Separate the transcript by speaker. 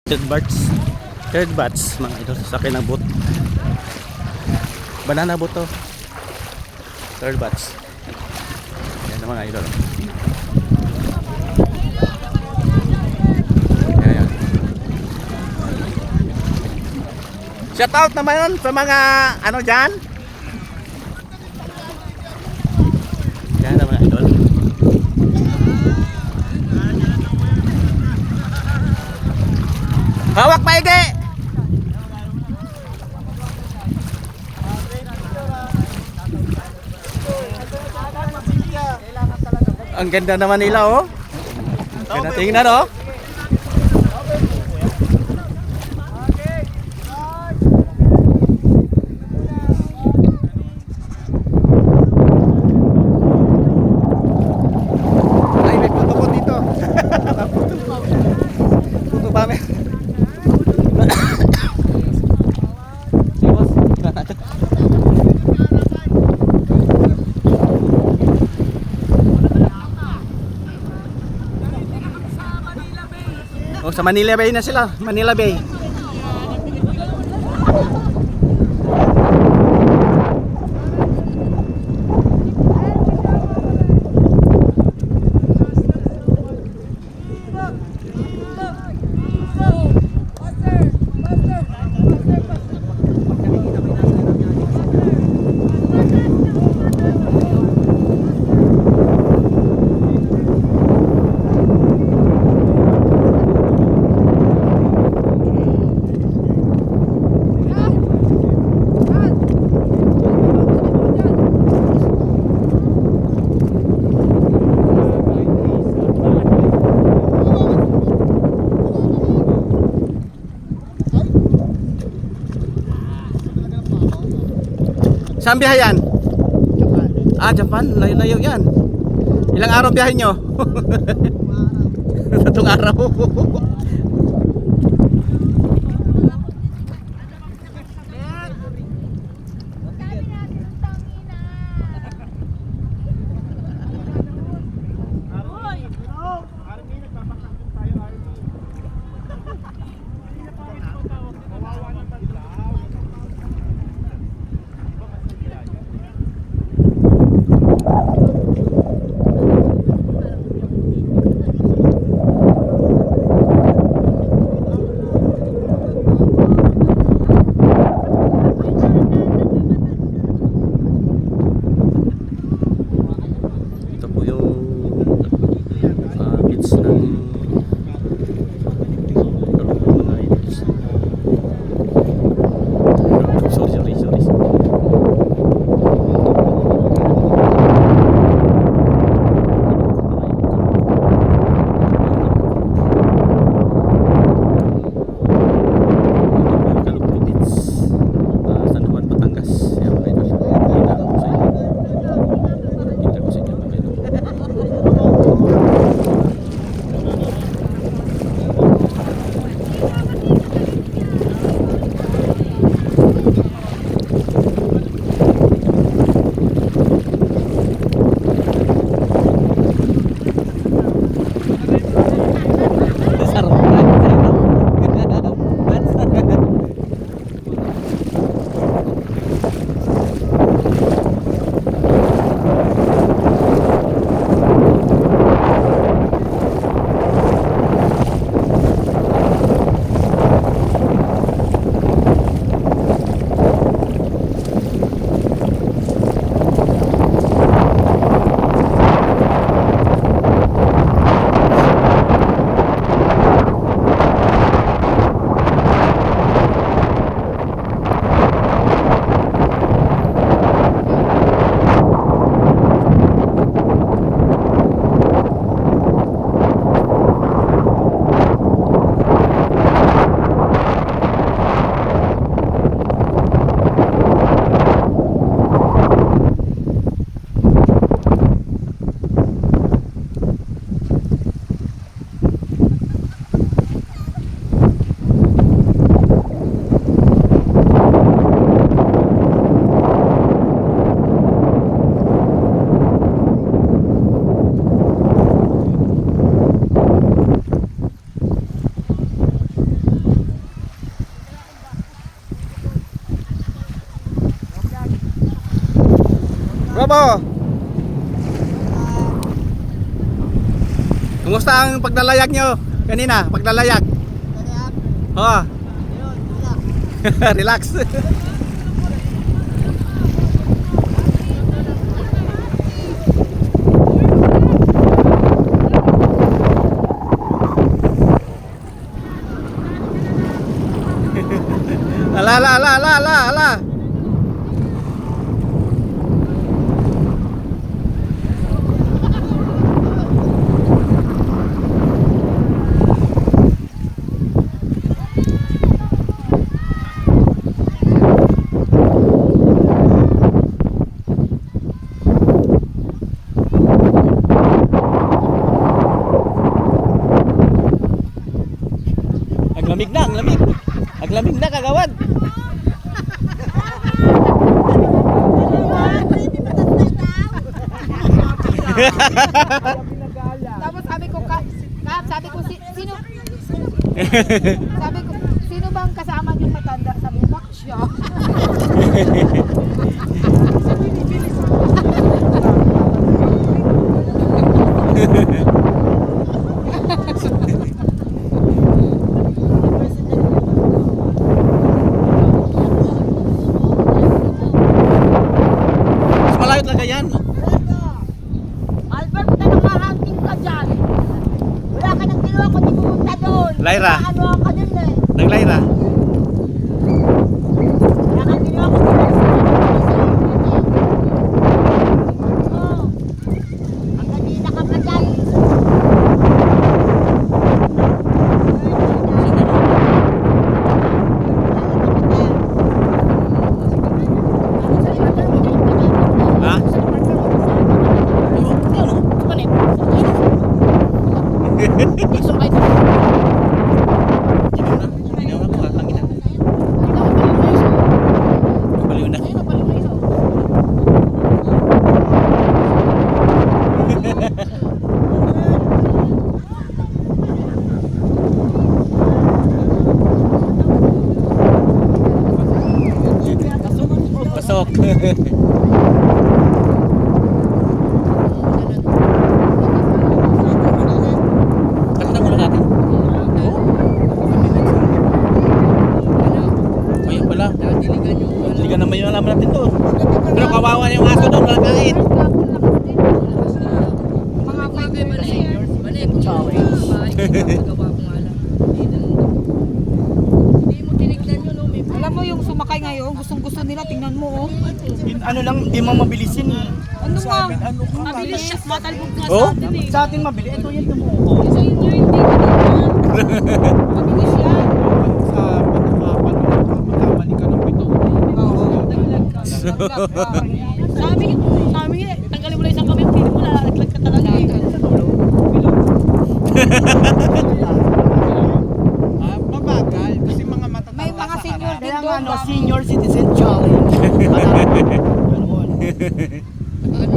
Speaker 1: Third batch mga idol sa akin ng boat. Banana boat to. Third batch. Yan mga idol. Yan. Shout out naman sa mga ano dyan. Yan mga idol. Hawak maigi. Ang ganda naman nila oh. Ganda tingnan oh. Ay, may puto ko dito. Puto ba may? Oh, sa Manila Bay na sila. Manila Bay. Saan biyahe yan? Japan. Ah, Japan. Layo-layo yan. Ilang araw biyahe nyo? 3 araw. Robo! Kumusta ang paglalayag nyo? Kanina, paglalayag. Oh. Relax. Ala, ala, ala, ala, ala, ala. Aglamig na, aglamig. Aglamig na kagawad.
Speaker 2: Tapos sabi ko, sabi ko, sino? Sabi ko, sino bang kasama yung matanda? Sabi ko, Max siya.
Speaker 1: Mas malayo talaga yan.
Speaker 3: Albert, na nakahunting ka dyan. Wala ka nang ginawa kundi pumunta doon.
Speaker 1: Lyra.
Speaker 3: Ano ka dun eh.
Speaker 1: Nang Lyra.
Speaker 3: Wala kang ginawa kundi pumunta doon. Oo. Ang kanina ka pa dyan.
Speaker 1: Ha? Baliw na. Pasok. Kanta muna natin. Ayun pala. Diligan naman yung alam natin doon. Pero kawawa na yung aso doon, walang kain.
Speaker 2: Mga bagay ba na yun? Alam mo yung sumakay ngayon, gustong-gusto nila, tingnan mo oh.
Speaker 4: Ano lang, di mo mabilisin eh.
Speaker 2: Ano nga?
Speaker 4: Ano ka?
Speaker 2: Mabilis siya, matalbog nga
Speaker 1: Oh?
Speaker 2: sa atin eh.
Speaker 4: Sa atin mabili. Ito yan tumuho.
Speaker 2: Sa inyo hindi mabilis yan.
Speaker 4: Sa magkamali ka ng pito.
Speaker 2: Daglag ka. Sabi tanggalin mo lang isang kami, pili mo, lalaglag ka talaga eh.
Speaker 4: Mabagal. Kasi mga matatanda
Speaker 2: May mga senior din
Speaker 4: Kaya
Speaker 2: doon.
Speaker 4: nga, senior citizen challenge. Ganun.
Speaker 2: Ano